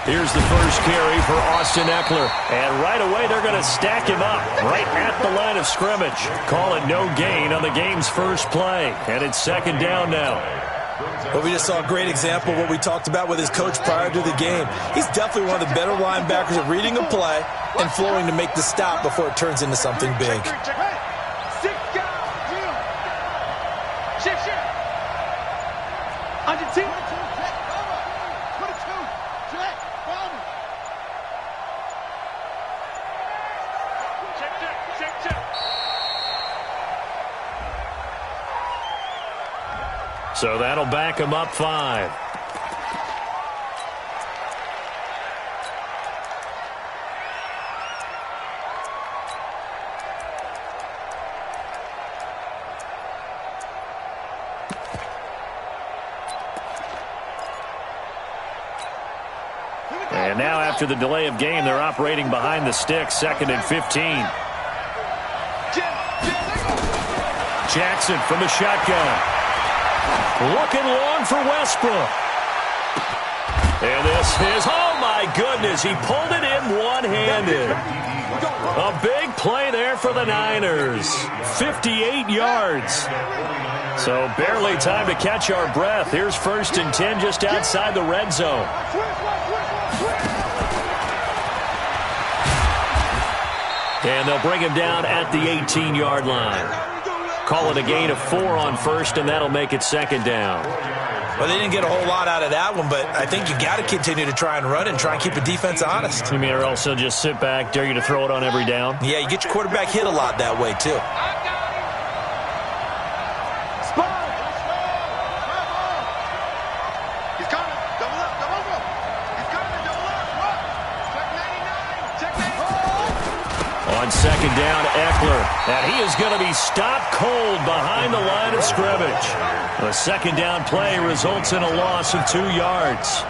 Here's the first carry for Austin Eckler. And right away, they're going to stack him up right at the line of scrimmage. Call it no gain on the game's first play. And it's second down now. Well, we just saw a great example of what we talked about with his coach prior to the game. He's definitely one of the better linebackers at reading a play and flowing to make the stop before it turns into something big. So that'll back him up 5. And now after the delay of game, they're operating behind the sticks, 2nd and 15. Jackson from the shotgun. Looking long for Westbrook. And this is, oh my goodness, he pulled it in one-handed. A big play there for the Niners. 58 yards. So barely time to catch our breath. Here's 1st and 10 just outside the red zone. And they'll bring him down at the 18-yard line. Call it a gain of 4 on 1st, and that'll make it 2nd down. Well, they didn't get a whole lot out of that one, but I think you got to continue to try and run and try and keep the defense honest. You mean, or else they'll just sit back, dare you to throw it on every down? Yeah, you get your quarterback hit a lot that way, too. On 2nd down, Eckler. And he is going to be stopped cold behind the line of scrimmage. The 2nd down play results in a loss of 2 yards.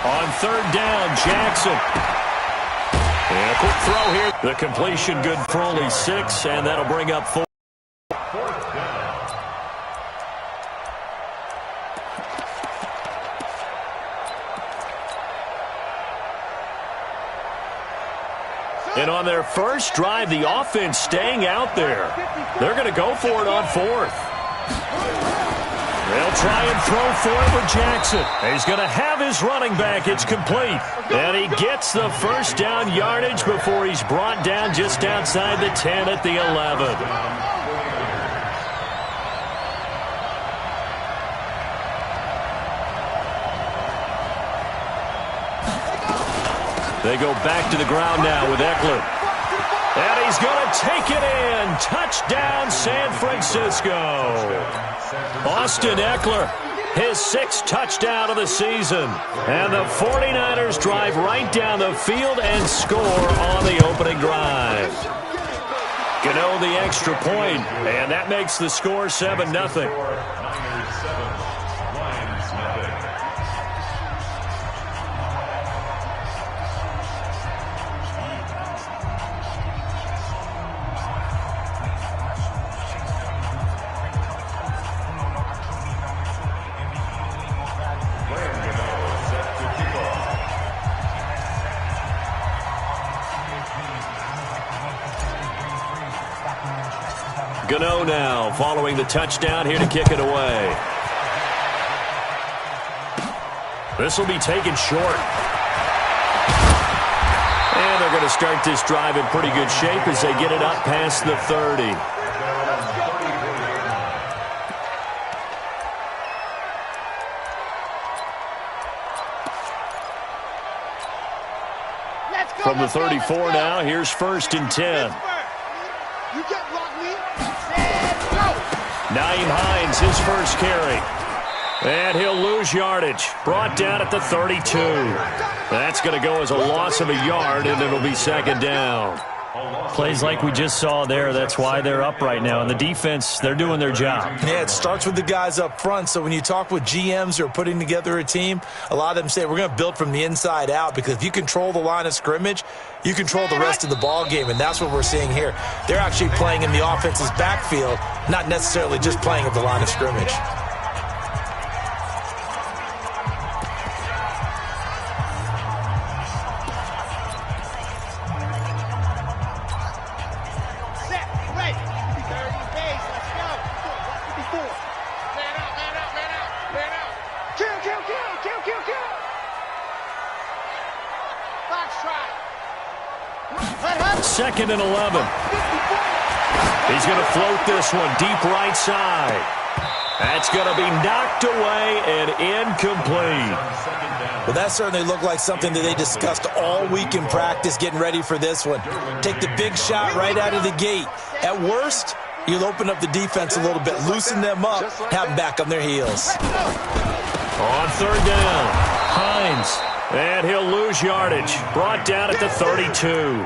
On 3rd down, Jackson. And a quick throw here. The completion good for only 6, and that'll bring up 4. And on their first drive, the offense staying out there. They're going to go for it on 4th. They'll try and throw for it with Jackson. He's going to have his running back. It's complete. And he gets the 1st down yardage before he's brought down just outside the 10 at the 11. They go back to the ground now with Eckler. And he's going to take it in. Touchdown, San Francisco. Austin Eckler, his 6th touchdown of the season. And the 49ers drive right down the field and score on the opening drive. Gano the extra point, and that makes the score 7-0. Gano now following the touchdown here to kick it away. This will be taken short. And they're going to start this drive in pretty good shape as they get it up past the 30. From the 34 now, here's 1st and 10. Naeem Hines, his first carry. And he'll lose yardage. Brought down at the 32. That's going to go as a loss of a yard, and it'll be 2nd down. Plays like we just saw there, that's why they're up right now. And the defense, they're doing their job. Yeah, it starts with the guys up front. So when you talk with GMs who are putting together a team, a lot of them say we're going to build from the inside out, because if you control the line of scrimmage, you control the rest of the ball game, and that's what we're seeing here. They're actually playing in the offense's backfield, not necessarily just playing at the line of scrimmage. Second and 11. He's going to float this one deep right side. That's going to be knocked away and incomplete. Well, that certainly looked like something that they discussed all week in practice getting ready for this one. Take the big shot right out of the gate. At worst, you'll open up the defense a little bit, loosen them up, have them back on their heels. On third down, Hines. And he'll lose yardage. Brought down at the 32.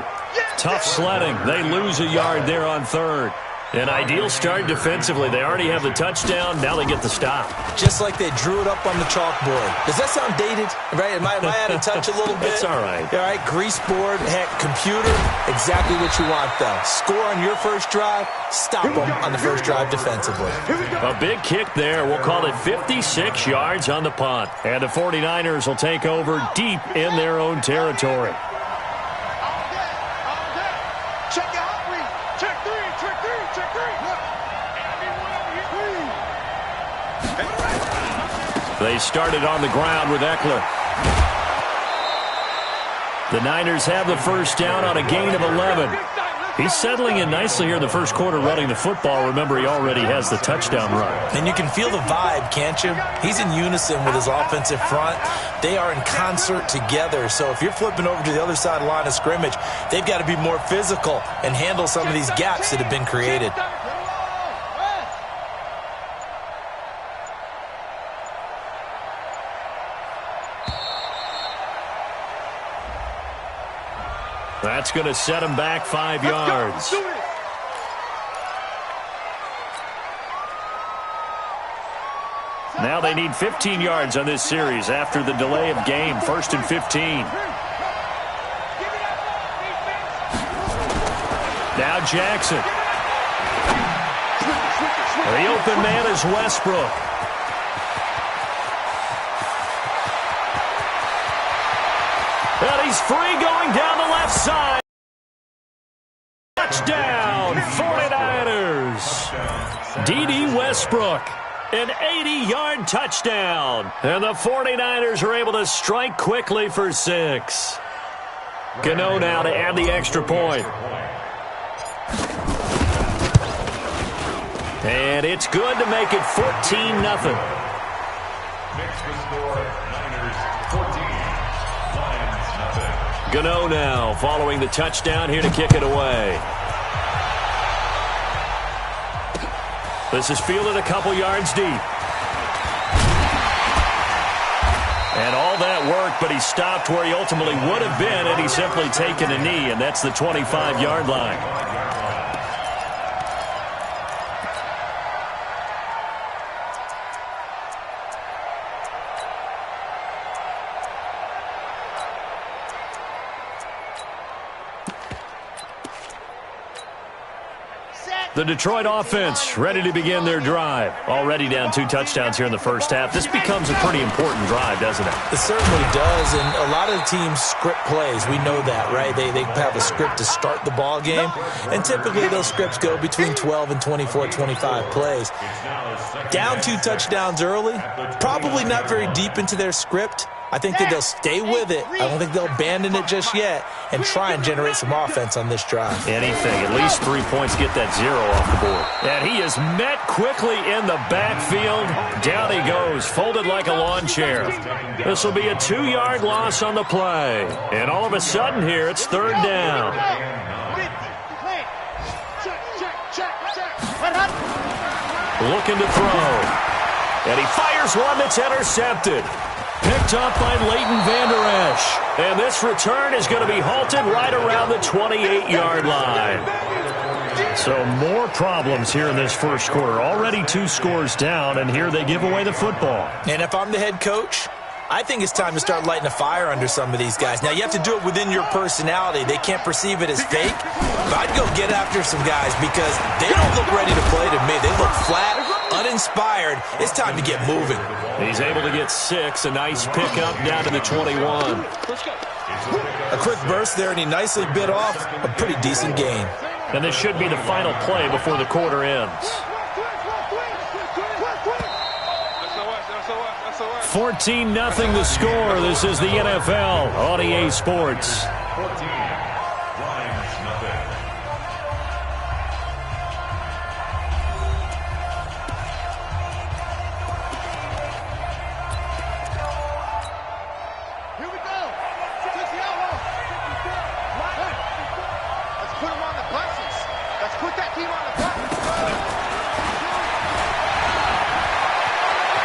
Tough sledding. They lose a yard there on third. An ideal start defensively. They already have the touchdown. Now they get the stop. Just like they drew it up on the chalkboard. Does that sound dated? Right? Am I out of touch a little bit? It's all right. All right, grease board, heck, computer, exactly what you want, though. Score on your first drive, stop them on the first drive defensively. A big kick there. We'll call it 56 yards on the punt. And the 49ers will take over deep in their own territory. They started on the ground with Eckler. The Niners have the first down on a gain of 11. He's settling in nicely here in the first quarter running the football. Remember, he already has the touchdown run. And you can feel the vibe, can't you? He's in unison with his offensive front. They are in concert together. So if you're flipping over to the other side of the line of scrimmage, they've got to be more physical and handle some of these gaps that have been created. That's going to set him back 5 yards. Now they need 15 yards on this series after the delay of game. 1st and 15. Now Jackson. The open man is Westbrook. And he's free going down the left side. Touchdown, 49ers. D.D. Westbrook, an 80-yard touchdown. And the 49ers are able to strike quickly for 6. Gano now to add the extra point. And it's good to make it 14-0. Gano now following the touchdown here to kick it away. This is fielded a couple yards deep. And all that work, but he stopped where he ultimately would have been had he simply taken a knee, and that's the 25-yard line. The Detroit offense ready to begin their drive. Already down 2 touchdowns here in the first half. This becomes a pretty important drive, doesn't it? It certainly does, and a lot of the teams script plays. We know that, right? They have a script to start the ball game, and typically those scripts go between 12 and 24, 25 plays. Down 2 touchdowns early, probably not very deep into their script. I think that they'll stay with it. I don't think they'll abandon it just yet and try and generate some offense on this drive. Anything. At least 3 points, get that 0 off the board. And he is met quickly in the backfield. Down he goes, folded like a lawn chair. This will be a 2-yard loss on the play. And all of a sudden here, it's 3rd down. Looking to throw. And he fires one that's intercepted. Picked up by Leighton Vander Esch. And this return is going to be halted right around the 28-yard line. So more problems here in this first quarter. Already 2 scores down, and here they give away the football. And if I'm the head coach, I think it's time to start lighting a fire under some of these guys. Now, you have to do it within your personality. They can't perceive it as fake. But I'd go get after some guys because they don't look ready to play to me. They look flat, uninspired. It's time to get moving. He's able to get 6. A nice pickup down to the 21. A quick burst there, and he nicely bit off a pretty decent gain. And this should be the final play before the quarter ends. 14-0 the score. This is the NFL on EA Sports.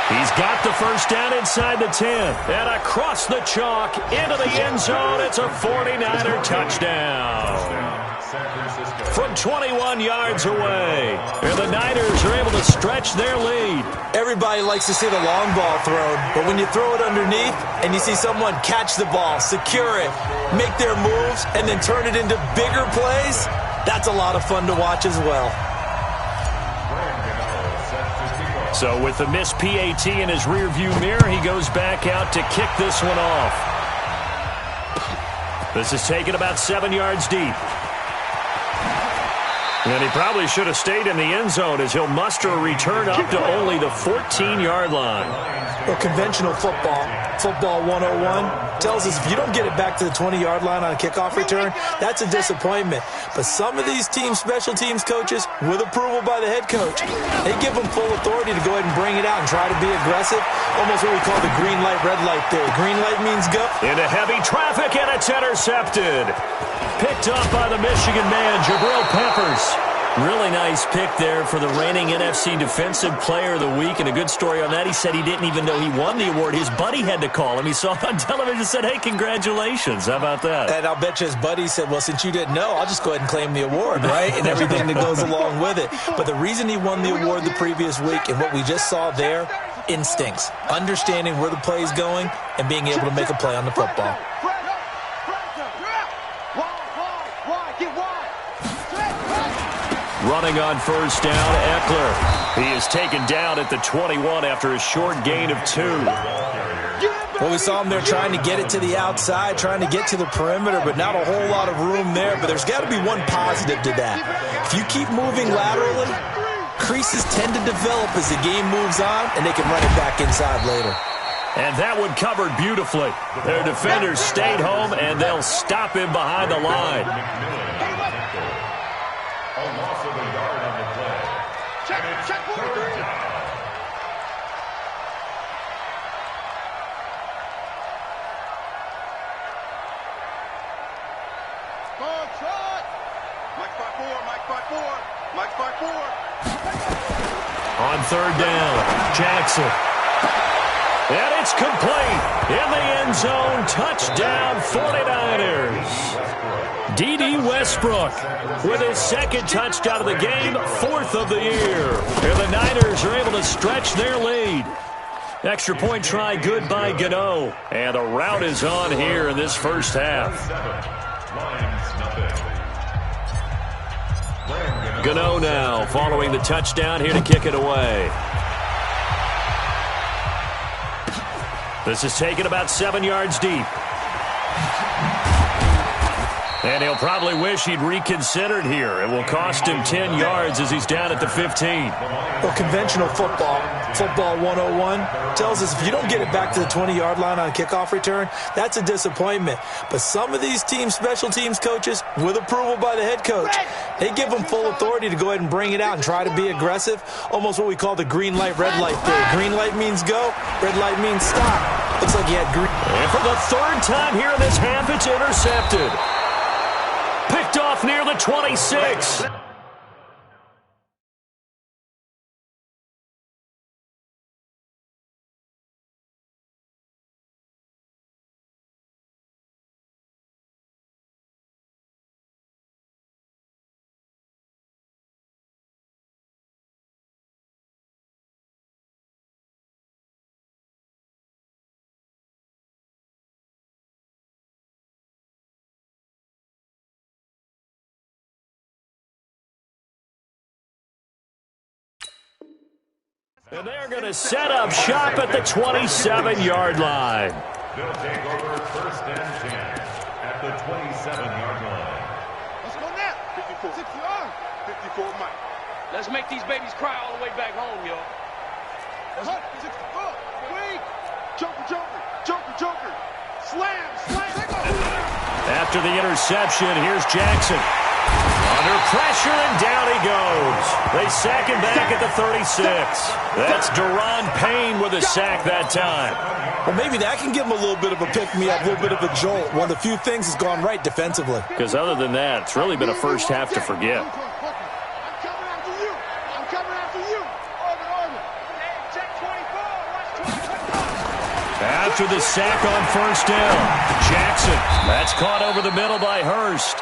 He's got the first down inside the 10. And across the chalk into the end zone. It's a 49er touchdown. From 21 yards away. And the Niners are able to stretch their lead. Everybody likes to see the long ball thrown, but when you throw it underneath and you see someone catch the ball, secure it, make their moves, and then turn it into bigger plays, that's a lot of fun to watch as well. So with the missed PAT in his rearview mirror, he goes back out to kick this one off. This is taken about 7 yards deep. And he probably should have stayed in the end zone as he'll muster a return up to only the 14-yard line. Well, conventional football 101, tells us if you don't get it back to the 20-yard line on a kickoff return, that's a disappointment. But some of these special teams coaches, with approval by the head coach, they give them full authority to go ahead and bring it out and try to be aggressive. Almost what we call the green light, red light theory. Green light means go. Into heavy traffic, and it's intercepted. Picked up by the Michigan man, Jabril Peppers. Really nice pick there for the reigning NFC Defensive Player of the Week. And a good story on that, he said he didn't even know he won the award. His buddy had to call him. He saw it on television and said, hey, congratulations. How about that? And I'll bet you his buddy said, well, since you didn't know, I'll just go ahead and claim the award, right? And everything that goes along with it. But the reason he won the award the previous week and what we just saw there, instincts, understanding where the play is going and being able to make a play on the football. Running on first down, Eckler. He is taken down at the 21 after a short gain of 2. Well, we saw him there trying to get it to the outside, trying to get to the perimeter, but not a whole lot of room there. But there's got to be one positive to that. If you keep moving laterally, creases tend to develop as the game moves on, and they can run it back inside later. And that one covered beautifully. Their defenders stayed home, and they'll stop him behind the line. Check 43. On third down, Jackson. And it's complete. In the end zone, touchdown 49ers. D.D. Westbrook with his second touchdown of the game, 4th of the year. And the Niners are able to stretch their lead. Extra point try good by Gano. And the rout is on here in this first half. Gano now following the touchdown here to kick it away. This is taken about 7 yards deep. And he'll probably wish he'd reconsidered here. It will cost him 10 yards as he's down at the 15. Well, conventional football 101, tells us if you don't get it back to the 20-yard line on a kickoff return, that's a disappointment. But some of these special teams coaches, with approval by the head coach, they give them full authority to go ahead and bring it out and try to be aggressive. Almost what we call the green light, red light theory. Green light means go, red light means stop. Looks like he had green. And for the third time here in this half, it's intercepted. Picked off near the 26. And they're going to set up shop at the 27-yard line. They'll take over 1st and 10 at the 27-yard line. Let's go now. 54. 54, Mike. Let's make these babies cry all the way back home, yo. Let's go. 64. Wait. Joker. Slam. After the interception, here's Jackson. Under pressure, and down he goes. They sack him back at the 36. That's Deron Payne with a sack that time. Well, maybe that can give him a little bit of a pick-me-up, a little bit of a jolt. One of the few things has gone right defensively. Because other than that, it's really been a first half to forget. I'm coming after you. Order. Check 24. After the sack on 1st down, Jackson. That's caught over the middle by Hurst.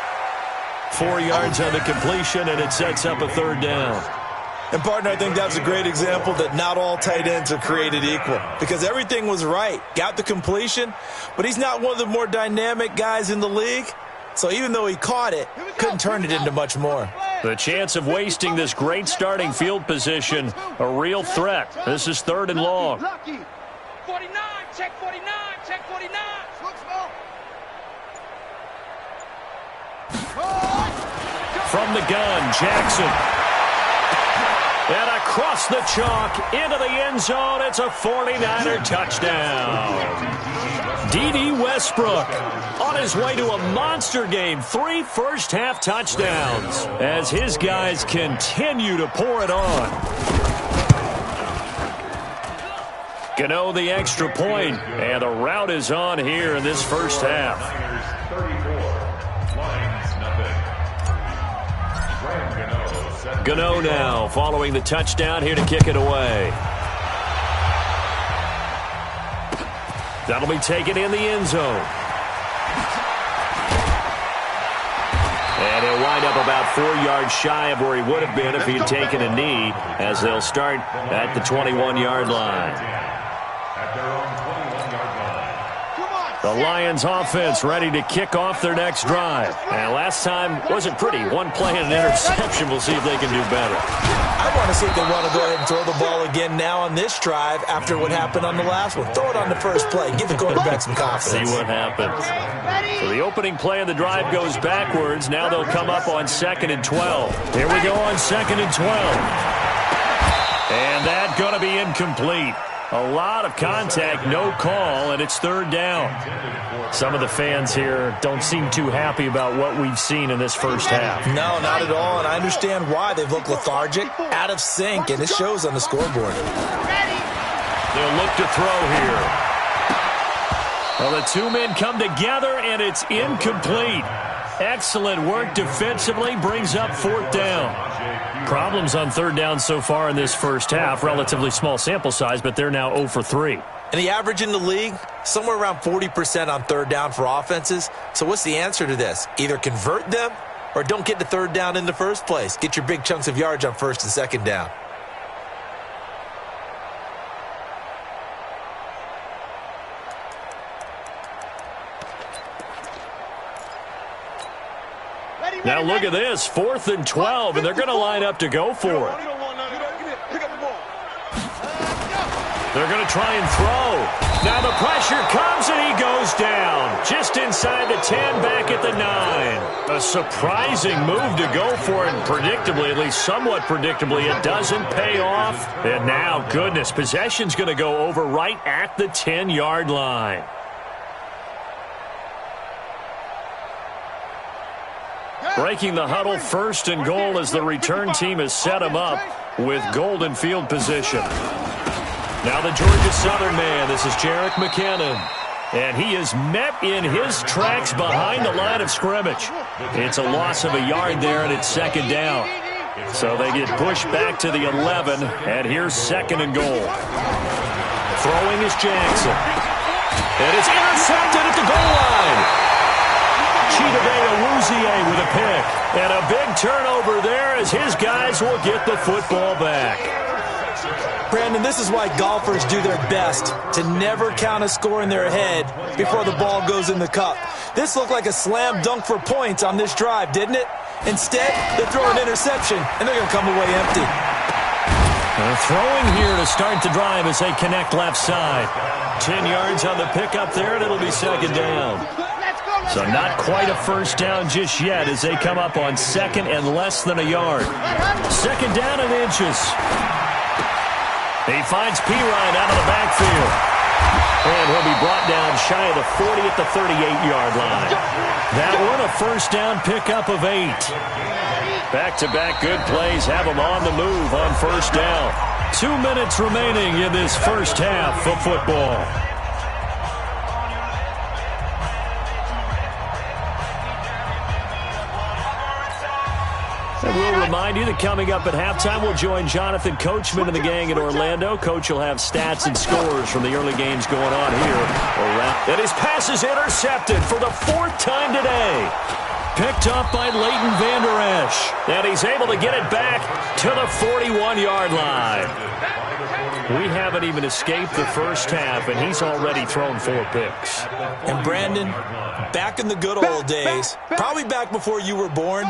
4 yards on the completion, and it sets up a 3rd down. And, partner, I think that's a great example that not all tight ends are created equal. Because everything was right. Got the completion, but he's not one of the more dynamic guys in the league. So even though he caught it, couldn't turn it into much more. The chance of wasting this great starting field position, a real threat. This is 3rd and long. 49, check 49. From the gun, Jackson. And across the chalk, into the end zone, it's a 49er touchdown. D.D. Westbrook on his way to a monster game, 3 first-half touchdowns, as his guys continue to pour it on. Gano the extra point, and the route is on here in this first half. Gano now following the touchdown here to kick it away. That'll be taken in the end zone. And he'll wind up about 4 yards shy of where he would have been if he had taken a knee, as they'll start at the 21-yard line. At their own 21-yard line. The Lions offense ready to kick off their next drive. And last time wasn't pretty. 1 play and an interception. We'll see if they can do better. I want to see if they want to go ahead and throw the ball again now on this drive after what happened on the last one. Throw it on the first play. Give the quarterback some confidence. See what happens. So the opening play of the drive goes backwards. Now they'll come up on 2nd and 12. Here we go on 2nd and 12. And that's going to be incomplete. A lot of contact, no call, and it's 3rd down. Some of the fans here don't seem too happy about what we've seen in this first half. No, not at all, and I understand why. They've looked lethargic, out of sync, and it shows on the scoreboard. They'll look to throw here. Well, the 2 men come together, and it's incomplete. Excellent work defensively, brings up 4th down. Problems on 3rd down so far in this first half. Relatively small sample size, but they're now 0 for 3. And the average in the league, somewhere around 40% on 3rd down for offenses. So what's the answer to this? Either convert them or don't get to 3rd down in the first place. Get your big chunks of yards on 1st and 2nd down. Now look at this, 4th and 12, and they're going to line up to go for it. They're going to try and throw. Now the pressure comes, and he goes down. Just inside the 10, back at the 9. A surprising move to go for it, and predictably, at least somewhat predictably, it doesn't pay off. And now, goodness, possession's going to go over right at the 10-yard line. Breaking the huddle, 1st and goal as the return team has set him up with golden field position. Now the Georgia Southern man, this is Jerick McKinnon. And he is met in his tracks behind the line of scrimmage. It's a loss of a yard there, and it's 2nd down. So they get pushed back to the 11, and here's 2nd and goal. Throwing is Jackson. And it's intercepted at the goal line. Chidobe with a pick. And a big turnover there as his guys will get the football back. Brandon, this is why golfers do their best to never count a score in their head before the ball goes in the cup. This looked like a slam dunk for points on this drive, didn't it? Instead, they throw an interception, and they're going to come away empty. Throwing here to start the drive as they connect left side. 10 yards on the pickup there, and it'll be second down. So not quite a first down just yet as they come up on second and less than a yard. Second down and inches. He finds Pirine out of the backfield. And he'll be brought down shy of the 40 at the 38-yard line. That one a first down pickup of 8. Back-to-back good plays have them on the move on first down. 2 minutes remaining in this first half of football. And we'll remind you that coming up at halftime, we'll join Jonathan Coachman and the gang in Orlando. Coach will have stats and scores from the early games going on here. And his pass is intercepted for the 4th time today. Picked up by Leighton Vander Esch. And he's able to get it back to the 41-yard line. We haven't even escaped the first half, and he's already thrown 4 picks. And Brandon, back in the good old days, probably back before you were born,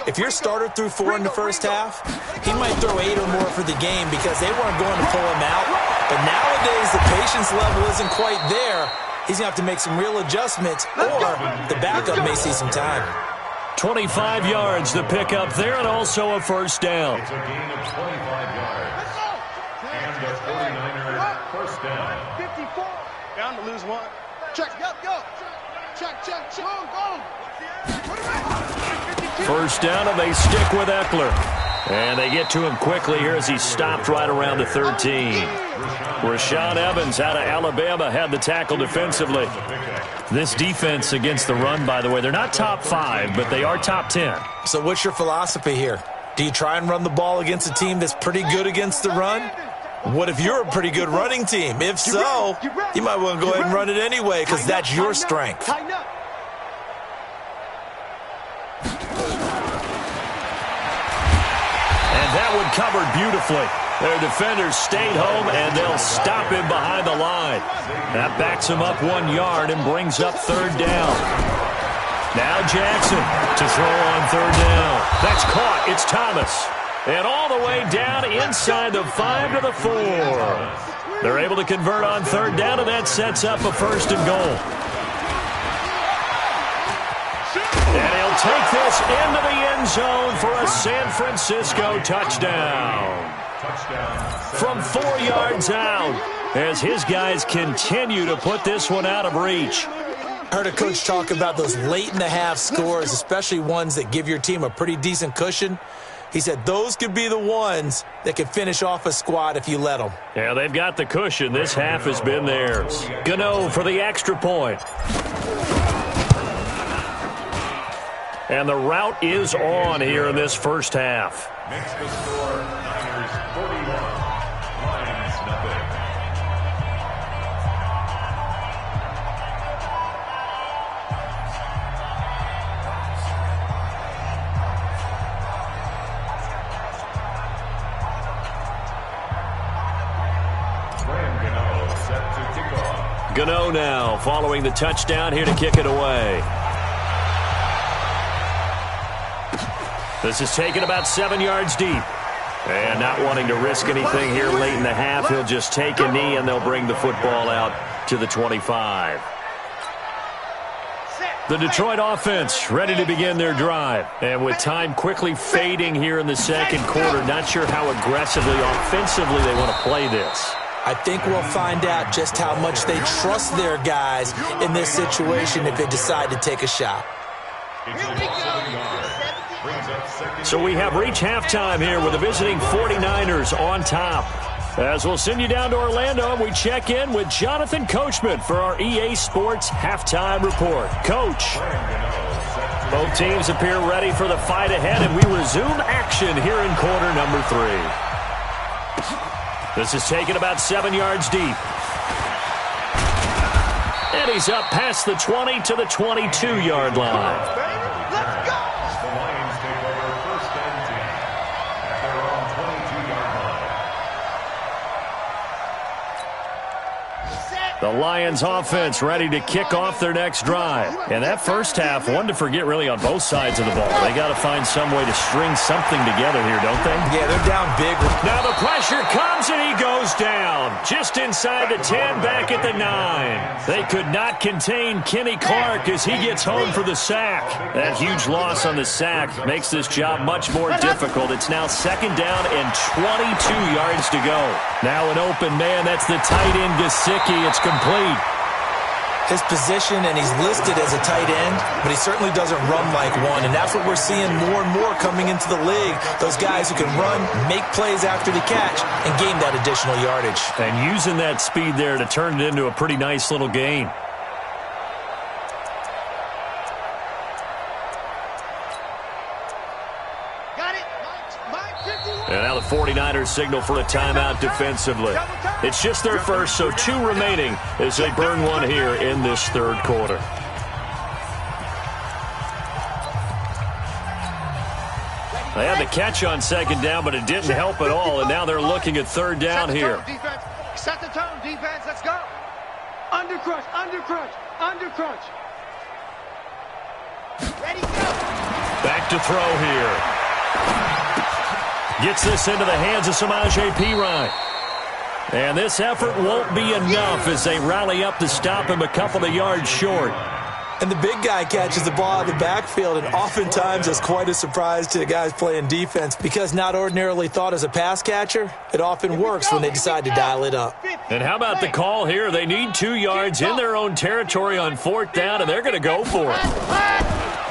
if your starter threw 4 in the first half, he might throw 8 or more for the game because they weren't going to pull him out. But nowadays, the patience level isn't quite there. He's going to have to make some real adjustments, or the backup may see some time. 25 yards to pick up there, and also a first down. It's a gain of 25 yards. And the 49ers first down. 54. Down to lose 1. Check. Yo. Check. Go. First down, and they stick with Eckler. And they get to him quickly here as he stopped right around the 13. Rashaan Evans out of Alabama had the tackle defensively. This defense against the run, by the way, they're not top 5, but they are top 10. So what's your philosophy here? Do you try and run the ball against a team that's pretty good against the run? What if you're a pretty good running team? If so, you might want to go ahead and run it anyway because that's your strength. That one covered beautifully. Their defenders stayed home, and they'll stop him behind the line. That backs him up 1 yard and brings up third down. Now Jackson to throw on third down. That's caught. It's Thomas. And all the way down inside the 5 to the 4. They're able to convert on third down, and that sets up a first and goal. And he'll take this into the end zone for a San Francisco touchdown. From 4 yards out, as his guys continue to put this one out of reach. Heard a coach talk about those late-in-the-half scores, especially ones that give your team a pretty decent cushion. He said those could be the ones that could finish off a squad if you let them. Yeah, they've got the cushion. This half has been theirs. Gano for the extra point. And the route is on here in this first half. Makes the score Niners 41, Lions nothing. Gano set to kick off. Gano now following the touchdown here to kick it away. This is taken about 7 yards deep. And not wanting to risk anything here late in the half, he'll just take a knee and they'll bring the football out to the 25. The Detroit offense ready to begin their drive. And with time quickly fading here in the second quarter, not sure how aggressively, offensively they want to play this. I think we'll find out just how much they trust their guys in this situation if they decide to take a shot. So we have reached halftime here with the visiting 49ers on top. As we'll send you down to Orlando, and we check in with Jonathan Coachman for our EA Sports Halftime Report. Coach, both teams appear ready for the fight ahead, and we resume action here in quarter number 3. This is taken about 7 yards deep. And he's up past the 20 to the 22-yard line. The Lions offense ready to kick off their next drive. And that first half, one to forget really on both sides of the ball. They got to find some way to string something together here, don't they? Yeah, they're down big. Now the pressure comes and he goes down. Just inside the 10, back at the 9. They could not contain Kenny Clark as he gets home for the sack. That huge loss on the sack makes this job much more difficult. It's now 2nd down and 22 yards to go. Now an open man, that's the tight end Gesicki. It's complete. His position, and he's listed as a tight end, but he certainly doesn't run like one, and that's what we're seeing more and more coming into the league. Those guys who can run, make plays after the catch, and gain that additional yardage. And using that speed there to turn it into a pretty nice little gain. And now the 49ers signal for a timeout defensively. It's just their first, so 2 remaining as they burn one here in this 3rd quarter. They had the catch on 2nd down, but it didn't help at all, and now they're looking at 3rd down here. Set the tone, defense. Let's go. Under crunch, under crunch, under crunch. Ready, go. Back to throw here. Gets this into the hands of Samaje Perine. And this effort won't be enough as they rally up to stop him a couple of yards short. And the big guy catches the ball out of the backfield, and oftentimes it's quite a surprise to the guys playing defense because not ordinarily thought as a pass catcher, it often works when they decide to dial it up. And how about the call here? They need 2 yards in their own territory on 4th down, and they're going to go for it.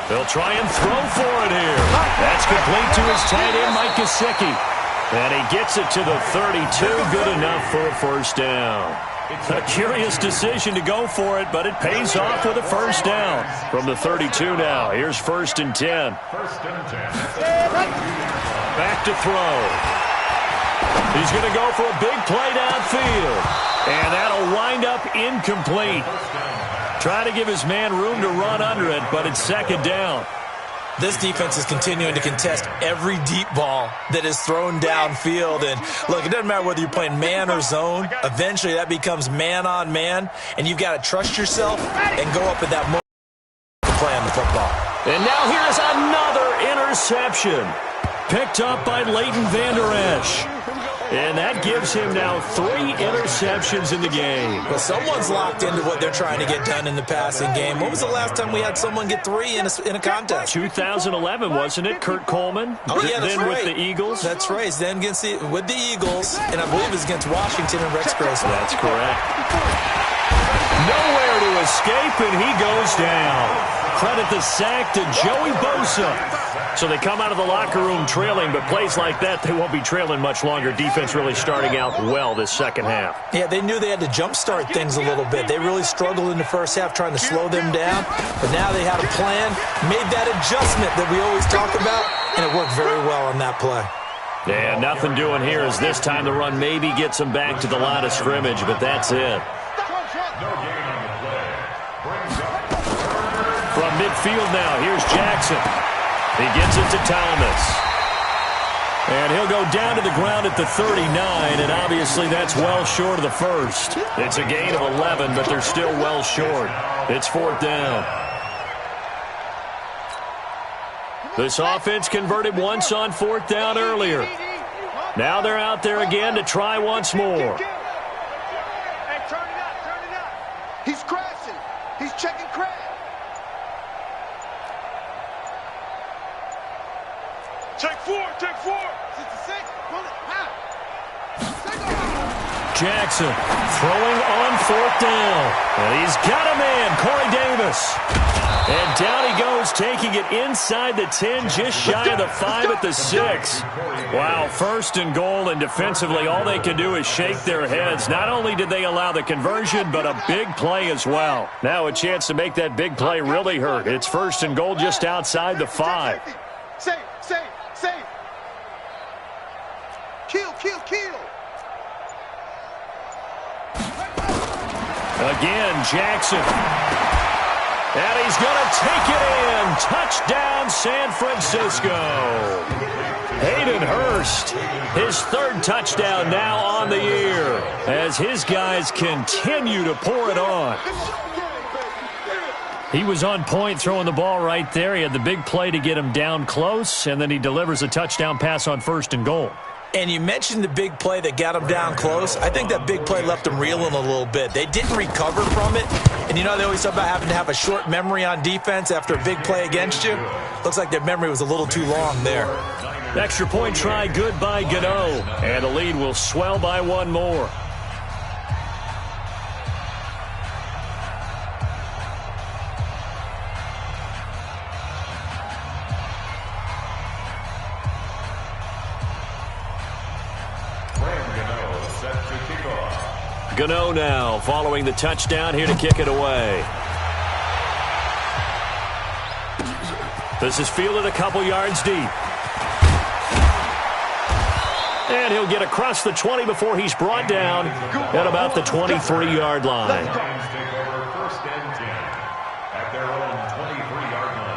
They'll try and throw for it here. That's complete to his tight end, Mike Gesicki. And he gets it to the 32. Good enough for a 1st down. A curious decision to go for it, but it pays off with a 1st down. From the 32 now, here's 1st and 10. Back to throw. He's going to go for a big play downfield. And that'll wind up incomplete. Try to give his man room to run under it, but it's 2nd down. This defense is continuing to contest every deep ball that is thrown downfield. And, look, it doesn't matter whether you're playing man or zone. Eventually, that becomes man-on-man, and you've got to trust yourself and go up at that moment to play on the football. And now here's another interception. Picked up by Leighton Vander Esch. And that gives him now 3 interceptions in the game. Well, someone's locked into what they're trying to get done in the passing game. When was the last time we had someone get 3 in a contest? 2011, wasn't it? Kurt Coleman? Oh, yeah, that's then right. with the Eagles? That's right. Then with the Eagles, and I believe it's against Washington and Rex Grossman. That's correct. Nowhere to escape, and he goes down. Credit the sack to Joey Bosa. So they come out of the locker room trailing, but plays like that, they won't be trailing much longer. Defense really starting out well this 2nd half. Yeah, they knew they had to jumpstart things a little bit. They really struggled in the first half trying to slow them down, but now they had a plan, made that adjustment that we always talk about, and it worked very well on that play. Yeah, nothing doing here as this time the run maybe gets them back to the line of scrimmage, but that's it. From midfield now, here's Jackson. He gets it to Thomas. And he'll go down to the ground at the 39, and obviously that's well short of the 1st. It's a gain of 11, but they're still well short. It's 4th down. This offense converted once on 4th down earlier. Now they're out there again to try once more. Hey, turn it up. He's crashing. He's checking crash. Take 4. 66. Pull it. Jackson throwing on 4th down. And he's got a man, Corey Davis. And down he goes, taking it inside the 10, just shy of the 5 at the 6. Wow, 1st and goal, and defensively all they can do is shake their heads. Not only did they allow the conversion, but a big play as well. Now a chance to make that big play really hurt. It's 1st and goal just outside the 5. Save. Kill. Again, Jackson. And he's going to take it in. Touchdown, San Francisco. Hayden Hurst, his third touchdown now on the year as his guys continue to pour it on. He was on point throwing the ball right there. He had the big play to get him down close, and then he delivers a touchdown pass on 1st and goal. And you mentioned the big play that got him down close. I think that big play left him reeling a little bit. They didn't recover from it. And you know they always talk about having to have a short memory on defense after a big play against you. Looks like their memory was a little too long there. Extra point try good by Gano. And the lead will swell by one more. Gano now following the touchdown here to kick it away. This is fielded a couple yards deep. And he'll get across the 20 before he's brought down at about the 23-yard line. Take over 1st and 10 at their own 23-yard line.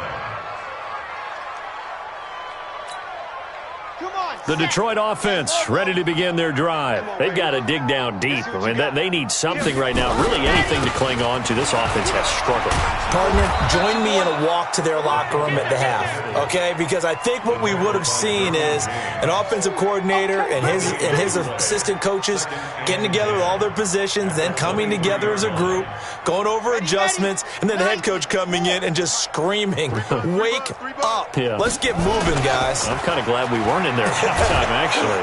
The Detroit offense ready to begin their drive. They've got to dig down deep. I mean, they need something right now, really anything to cling on to. This offense has struggled. Partner, join me in a walk to their locker room at the half, okay? Because I think what we would have seen is an offensive coordinator and his assistant coaches getting together with all their positions, then coming together as a group, going over adjustments, and then the head coach coming in and just screaming, "Wake up. Yeah. Let's get moving, guys." I'm kind of glad we weren't in there at halftime, actually.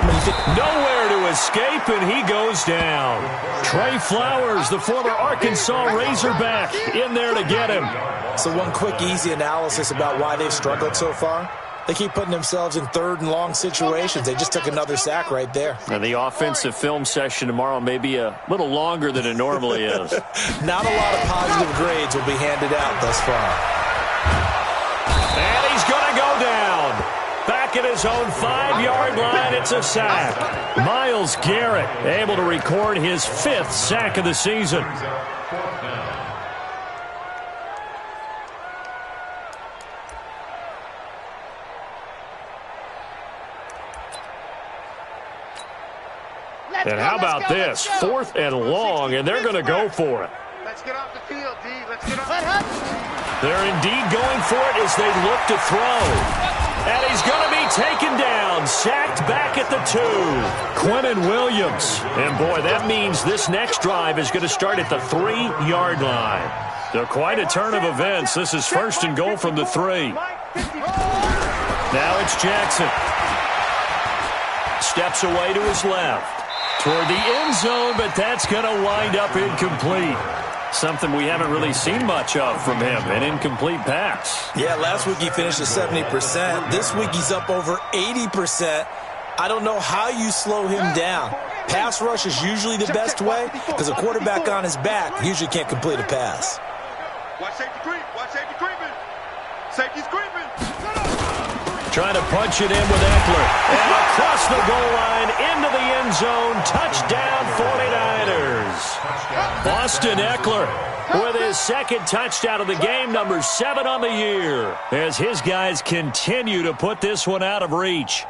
Nowhere to escape, and he goes down. Trey Flowers, the former Arkansas Razorback, in there to get him. So one quick, easy analysis about why they've struggled so far. They keep putting themselves in 3rd and long situations. They just took another sack right there. And the offensive film session tomorrow may be a little longer than it normally is. Not a lot of positive grades will be handed out thus far. And he's going to go down. Back at his own 5-yard line, it's a sack. Myles Garrett able to record his 5th sack of the season. And how about this? 4th and long, and they're going to go for it. Let's get off the field, D. Let's get off. They're indeed going for it as they look to throw. And he's going to be taken down, sacked back at the 2. Quinnen Williams. And, boy, that means this next drive is going to start at the 3-yard line. They're quite a turn of events. This is 1st and goal from the 3. Now it's Jackson. Steps away to his left. Toward the end zone, but that's going to wind up incomplete. Something we haven't really seen much of from him, an incomplete pass. Yeah, last week he finished at 70%. This week he's up over 80%. I don't know how you slow him down. Pass rush is usually the best way because a quarterback on his back usually can't complete a pass. Watch safety creep. Watch safety creeping. Safety's creeping. Trying to punch it in with Eckler. And across the goal line, into the end zone. Touchdown, 49ers. Austin Eckler with his 2nd touchdown of the game, number 7 on the year, as his guys continue to put this one out of reach.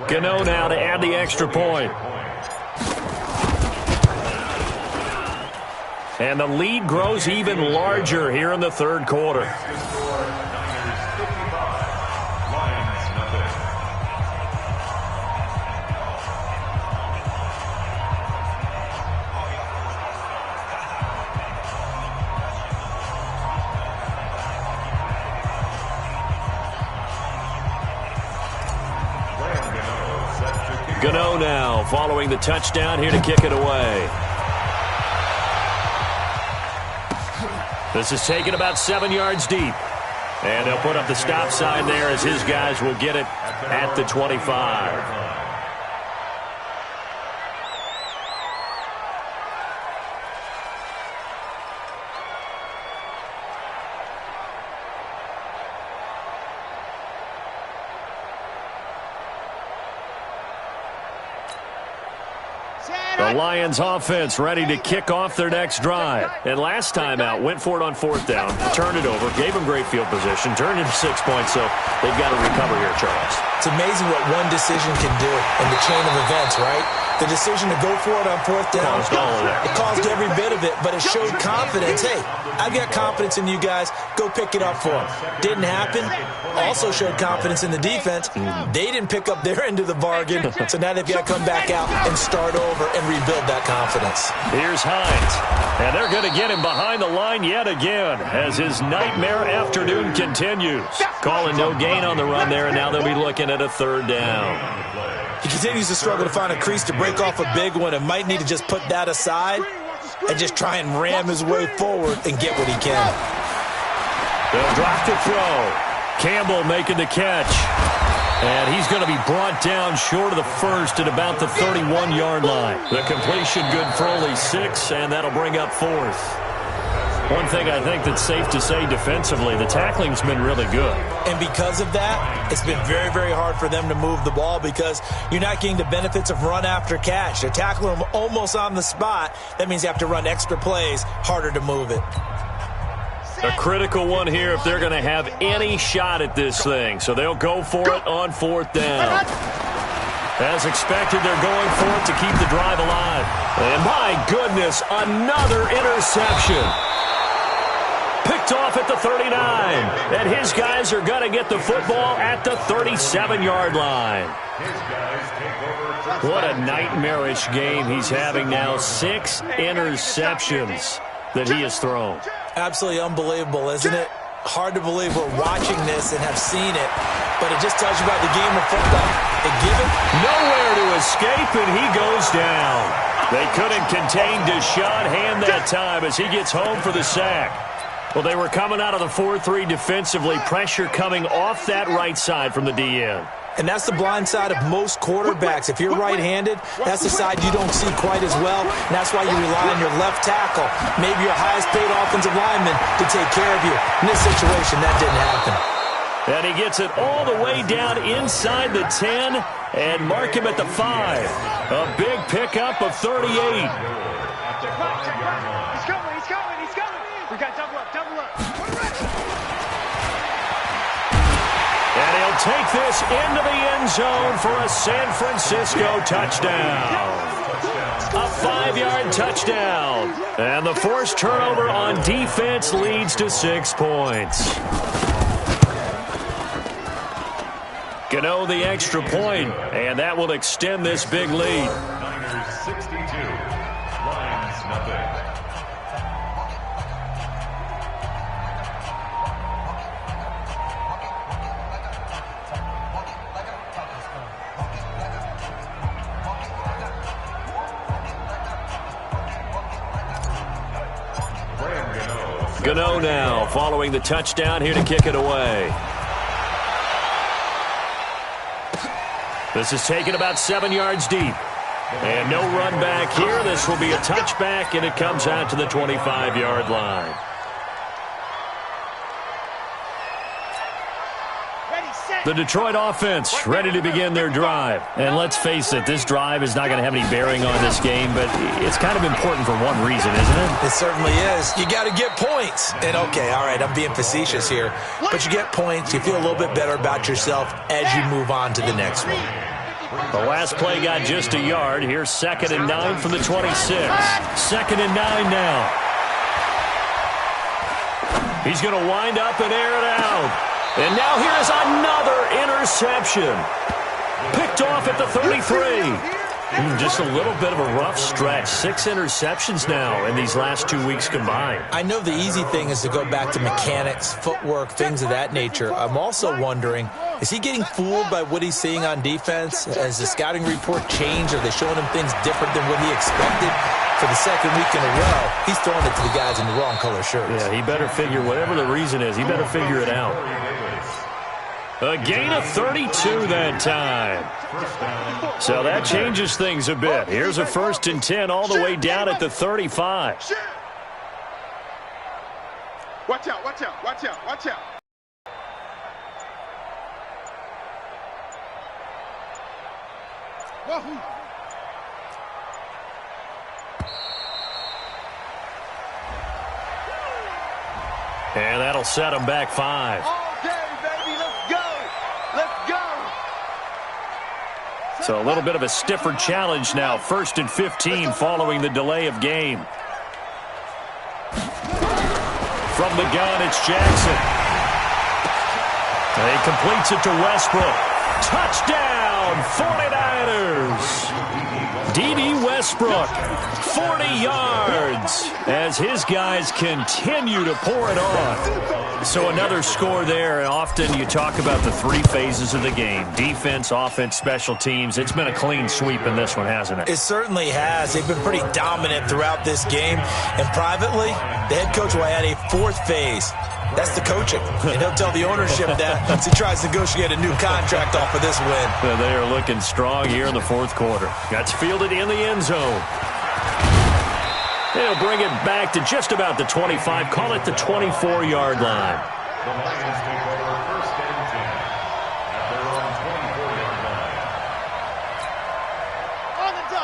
Gano now to add the extra point. And the lead grows even larger here in the 3rd quarter. Gano now following the touchdown here to kick it away. This is taken about 7 yards deep. And they'll put up the stop sign there as his guys will get it at the 25. The The Lions offense ready to kick off their next drive. And last time out, went for it on 4th down, turned it over, gave them great field position, turned into 6 points, so they've got to recover here, Charles. It's amazing what one decision can do in the chain of events, right? The decision to go for it on 4th down, Caused all of that. it caused every bit of it, but it showed confidence. Hey, I've got confidence in you guys. Go pick it up for them. Didn't happen. Also showed confidence in the defense. They didn't pick up their end of the bargain, so now they've got to come back out and start over and rebuild that confidence. Here's Hines, and they're going to get him behind the line yet again as his nightmare afternoon continues. Calling no gain on the run there, and now they'll be looking at a 3rd down. He continues to struggle to find a crease to break off a big one and might need to just put that aside and just try and ram his way forward and get what he can. They'll drop to throw. Campbell making the catch. And he's going to be brought down short of the first at about the 31-yard line. The completion good for only 6, and that'll bring up 4th. One thing I think that's safe to say defensively, the tackling's been really good. And because of that, it's been very, very hard for them to move the ball because you're not getting the benefits of run after catch. They're tackling them almost on the spot. That means you have to run extra plays, harder to move it. A critical one here if they're going to have any shot at this thing. So they'll go for it on 4th down. As expected, they're going for it to keep the drive alive. And my goodness, another interception. Picked off at the 39. And his guys are going to get the football at the 37-yard line. What a nightmarish game he's having now. 6 interceptions that he has thrown. Absolutely unbelievable, isn't it? Hard to believe we're watching this and have seen it, but it just tells you about the game of football. They give it nowhere to escape, and he goes down. They couldn't contain Deshaun Hand that time as he gets home for the sack. Well, they were coming out of the 4-3 defensively, pressure coming off that right side from the DN. And that's the blind side of most quarterbacks. If you're right-handed, that's the side you don't see quite as well. And that's why you rely on your left tackle, maybe your highest-paid offensive lineman, to take care of you. In this situation, that didn't happen. And he gets it all the way down inside the 10 and mark him at the 5. A big pickup of 38. He's coming. We got double up. And he'll take this into the end zone for a San Francisco touchdown. A 5-yard touchdown. And the forced turnover on defense leads to 6 points. Gano the extra point, and that will extend this big lead. Niners 62, Lions nothing. Gano now following the touchdown here to kick it away. This is taken about 7 yards deep. And no run back here. This will be a touchback, and it comes out to the 25-yard line. The Detroit offense ready to begin their drive. And let's face it, this drive is not going to have any bearing on this game, but it's kind of important for one reason, isn't it? It certainly is. You got to get points. And okay, all right, I'm being facetious here, but you get points, you feel a little bit better about yourself as you move on to the next one. The last play got just a yard. Here's 2nd and 9 from the 26. 2nd and 9 now. He's going to wind up and air it out. And now here's another interception. Picked off at the 33. Just a little bit of a rough stretch. 6 interceptions now in these last 2 weeks combined. I know the easy thing is to go back to mechanics, footwork, things of that nature. I'm also wondering, is he getting fooled by what he's seeing on defense? Has the scouting report changed? Are they showing him things different than what he expected? For the second week in a row, he's throwing it to the guys in the wrong color shirts. Yeah, he better figure, whatever the reason is, he better figure it out. A gain of 32 that time. So that changes things a bit. Here's a 1st and 10 all the way down at the 35. Watch out. And that'll set them back 5. Okay, baby, let's go. Let's go. So a little bit of a stiffer challenge now. 1st and 15 following the delay of game. From the gun, it's Jackson. He completes it to Westbrook. Touchdown, 49ers. D.D. Westbrook, 40 yards as his guys continue to pour it on. So another score there, and often you talk about the 3 phases of the game. Defense, offense, special teams. It's been a clean sweep in this one, hasn't it? It certainly has. They've been pretty dominant throughout this game. And privately, the head coach will add a 4th phase. That's the coaching. And he'll tell the ownership that as he tries to negotiate a new contract off of this win. They are looking strong here in the 4th quarter. That's fielded in the end zone. They'll bring it back to just about the 25. Call it the 24-yard line. The Lions take over 1st and 10 at their own 24-yard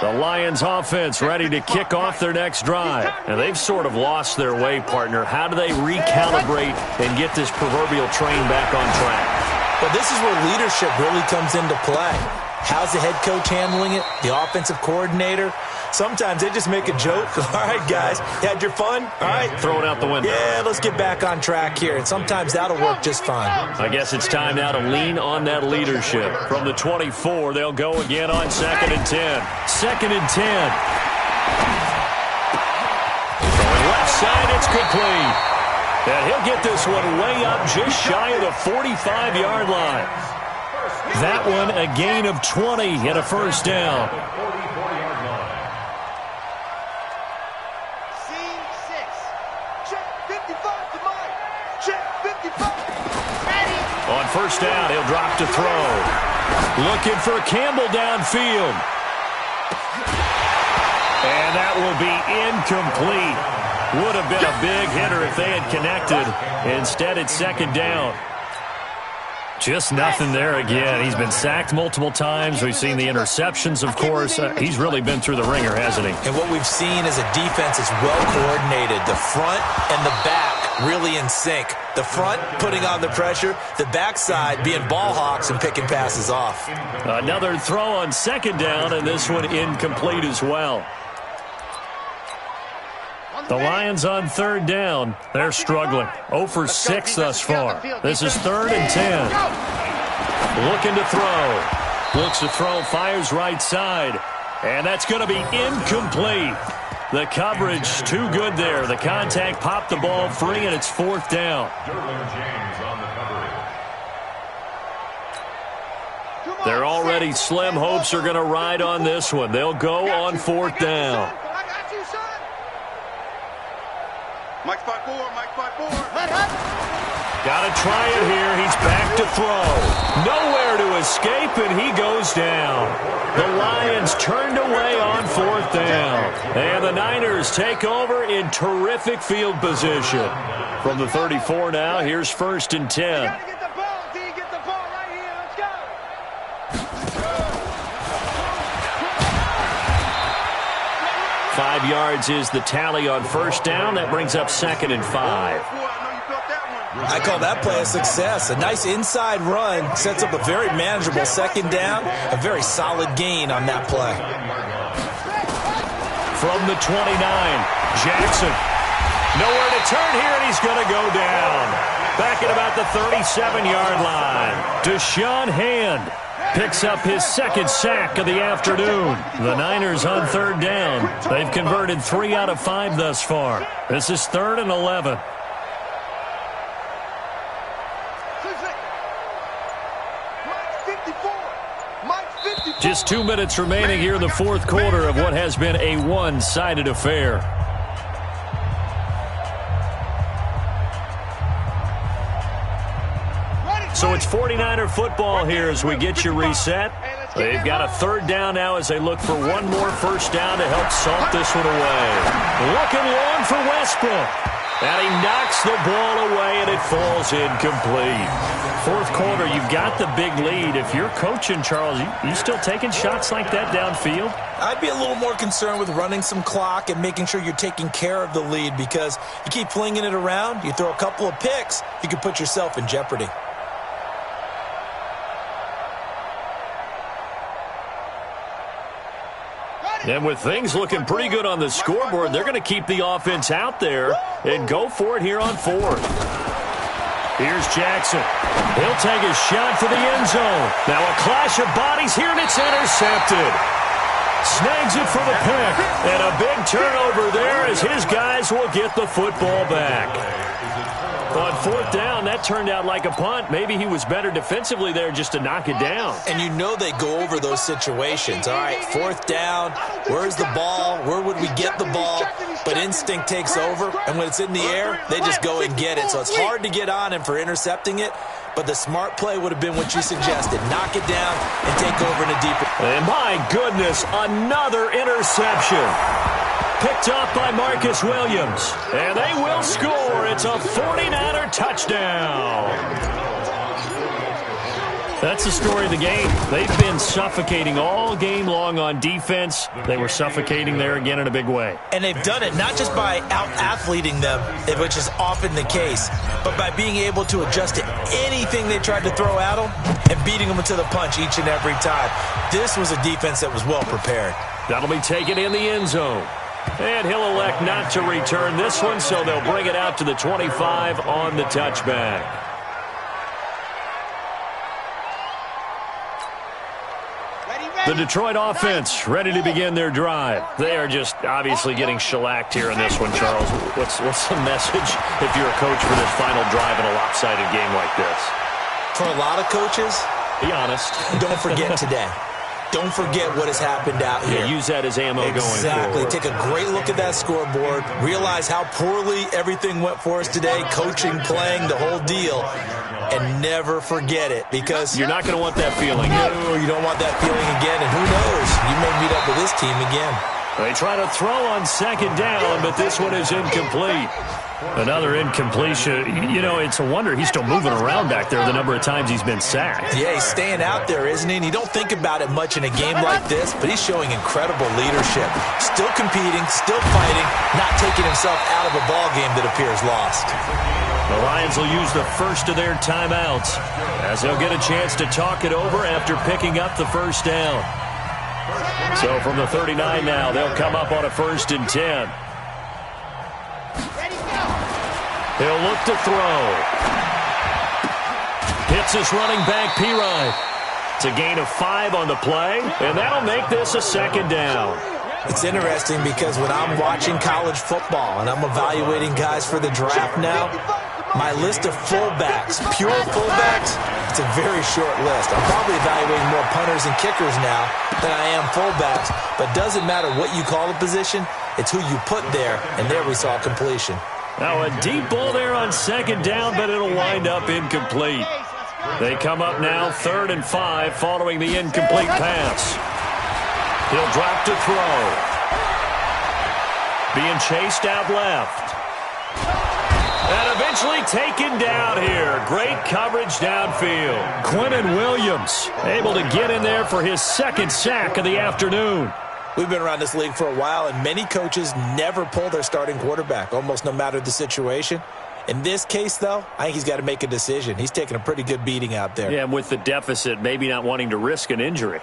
line. The Lions offense ready to kick off their next drive. And they've sort of lost their way, partner. How do they recalibrate and get this proverbial train back on track? Well, this is where leadership really comes into play. How's the head coach handling it? The offensive coordinator? Sometimes they just make a joke. All right, guys, you had your fun? All right. Throw it out the window. Yeah, let's get back on track here. And sometimes that'll work just fine. I guess it's time now to lean on that leadership. From the 24, they'll go again on 2nd and 10. 2nd and 10. Going left side, it's complete. And he'll get this one way up just shy of the 45-yard line. That one a gain of 20 and a 1st down. On 1st down, he'll drop to throw. Looking for Campbell downfield. And that will be incomplete. Would have been a big hitter if they had connected. Instead, it's 2nd down. Just nothing there again. He's been sacked multiple times. We've seen the interceptions, of course. He's really been through the ringer, hasn't he? And what we've seen is a defense that's well coordinated. The front and the back really in sync. The front putting on the pressure, the backside being ball hawks and picking passes off. Another throw on 2nd down, and this one incomplete as well. The Lions on 3rd down. They're struggling. 0 for 6 thus far. This is 3rd and 10. Looking to throw. Looks to throw, fires right side. And that's going to be incomplete. The coverage too good there. The contact popped the ball free, and it's 4th down. James on the coverage. Their already slim hopes are going to ride on this one. They'll go on 4th down. Mike spot 4, Mike spot 4. Got to try it here. He's back to throw. Nowhere to escape, and he goes down. The Lions turned away on 4th down. And the Niners take over in terrific field position. From the 34 now, here's 1st and 10. Get the ball, D. Get the ball right here. Let's go. 5 yards is the tally on 1st down. That brings up 2nd and 5. I call that play a success. A nice inside run sets up a very manageable 2nd down. A very solid gain on that play. From the 29, Jackson. Nowhere to turn here, and he's going to go down. Back at about the 37-yard line. Deshaun Hand picks up his 2nd sack of the afternoon. The Niners on 3rd down. They've converted 3 out of 5 thus far. This is 3rd and 11. Just 2 minutes remaining here in the 4th quarter of what has been a one-sided affair. So it's 49er football here as we get you reset. They've got a 3rd down now as they look for one more 1st down to help salt this one away. Looking long for Westbrook. And he knocks the ball away, and it falls incomplete. Fourth quarter, you've got the big lead. If you're coaching, Charles, you still taking shots like that downfield? I'd be a little more concerned with running some clock and making sure you're taking care of the lead, because you keep flinging it around, you throw a couple of picks, you can put yourself in jeopardy. And with things looking pretty good on the scoreboard, they're going to keep the offense out there and go for it here on fourth. Here's Jackson. He'll take a shot for the end zone. Now a clash of bodies here, and it's intercepted. Snags it for the pick. And a big turnover there as his guys will get the football back. On fourth down, that turned out like a punt. Maybe he was better defensively there just to knock it down. And you know they go over those situations. All right, fourth down, where's the ball? Where would we get the ball? But instinct takes over, and when it's in the air, they just go and get it. So it's hard to get on him for intercepting it, but the smart play would have been what you suggested. Knock it down and take over in a deeper. And my goodness, another interception. Picked off by Marcus Williams. And they will score. It's a 49er touchdown. That's the story of the game. They've been suffocating all game long on defense. They were suffocating there again in a big way. And they've done it not just by out-athleting them, which is often the case, but by being able to adjust to anything they tried to throw at them and beating them to the punch each and every time. This was a defense that was well prepared. That'll be taken in the end zone. And he'll elect not to return this one, so they'll bring it out to the 25 on the touchback. The Detroit offense ready to begin their drive. They are just obviously getting shellacked here in this one, Charles. What's the message if you're a coach for this final drive in a lopsided game like this? For a lot of coaches, be honest. Don't forget today. Don't forget what has happened out here. Yeah, use that as ammo going forward. Exactly. Take a great look at that scoreboard. Realize how poorly everything went for us today. Coaching, playing, the whole deal. And never forget it, because you're not going to want that feeling. No, you don't want that feeling again. And who knows? You may meet up with this team again. They try to throw on second down, but this one is incomplete. Another incompletion. You know, it's a wonder he's still moving around back there the number of times he's been sacked. Yeah, he's staying out there, isn't he? And you don't think about it much in a game like this, but he's showing incredible leadership. Still competing, still fighting, not taking himself out of a ball game that appears lost. The Lions will use the first of their timeouts as they'll get a chance to talk it over after picking up the first down. So from the 39 now, they'll come up on a 1st and 10. He'll look to throw. Hits his running back, Pirine. It's a gain of 5 on the play, and that'll make this a 2nd down. It's interesting because when I'm watching college football and I'm evaluating guys for the draft now, my list of fullbacks, pure fullbacks, it's a very short list. I'm probably evaluating more punters and kickers now than I am fullbacks, but it doesn't matter what you call the position, it's who you put there, and there we saw completion. Now a deep ball there on 2nd down, but it'll wind up incomplete. They come up now 3rd and 5 following the incomplete pass. He'll drop to throw. Being chased out left. And eventually taken down here. Great coverage downfield. Quinnen Williams able to get in there for his 2nd sack of the afternoon. We've been around this league for a while, and many coaches never pull their starting quarterback, almost no matter the situation. In this case, though, I think he's got to make a decision. He's taking a pretty good beating out there. Yeah, and with the deficit, maybe not wanting to risk an injury.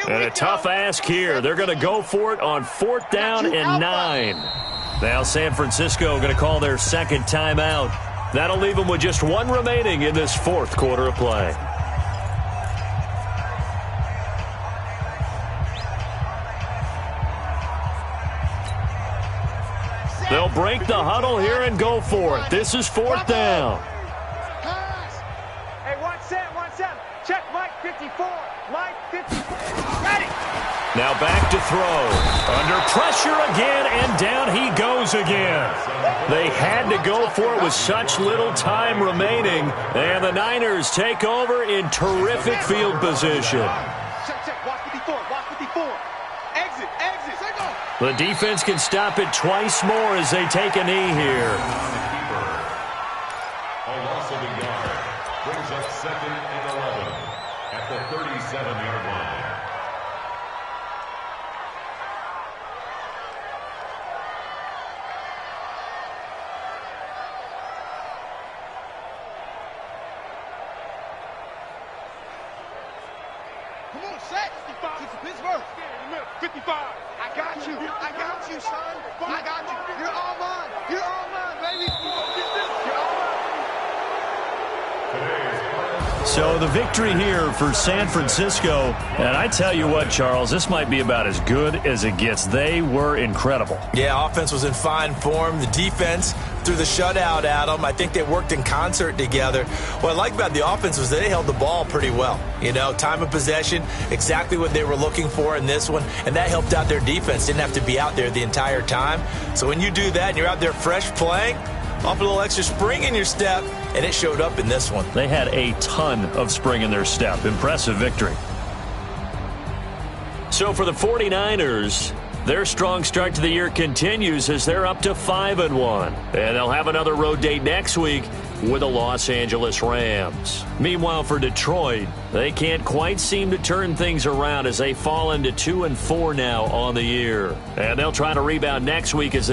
And a tough ask here. They're going to go for it on 4th down and 9. Now San Francisco going to call their 2nd timeout. That'll leave them with just 1 remaining in this 4th quarter of play. They'll break the huddle here and go for it. This is 4th down. Hey, 1-7, 1-7. Check Mike 54. Mike 54. Ready. Now back to throw. Under pressure again, and down he goes again. They had to go for it with such little time remaining, and the Niners take over in terrific field position. Check. Watch 54. Watch 54. Exit. The defense can stop it twice more as they take a knee here. A loss of a yard brings up 2nd and 11 at the 37-yard line. Come on, set. 55. Keep Pittsburgh. 55. I got you, son. I got you. You're all mine, baby. You're all mine. So the victory here for San Francisco. And I tell you what, Charles, this might be about as good as it gets. They were incredible. Yeah, offense was in fine form. The defense threw the shutout at them. I think they worked in concert together. What I like about the offense was they held the ball pretty well. You know, time of possession, exactly what they were looking for in this one, and that helped out their defense. Didn't have to be out there the entire time. So when you do that and you're out there fresh playing, off a little extra spring in your step, and it showed up in this one. They had a ton of spring in their step. Impressive victory. So for the 49ers, their strong start to the year continues as they're up to 5-1. And they'll have another road date next week with the Los Angeles Rams. Meanwhile, for Detroit, they can't quite seem to turn things around as they fall into 2-4 now on the year. And they'll try to rebound next week as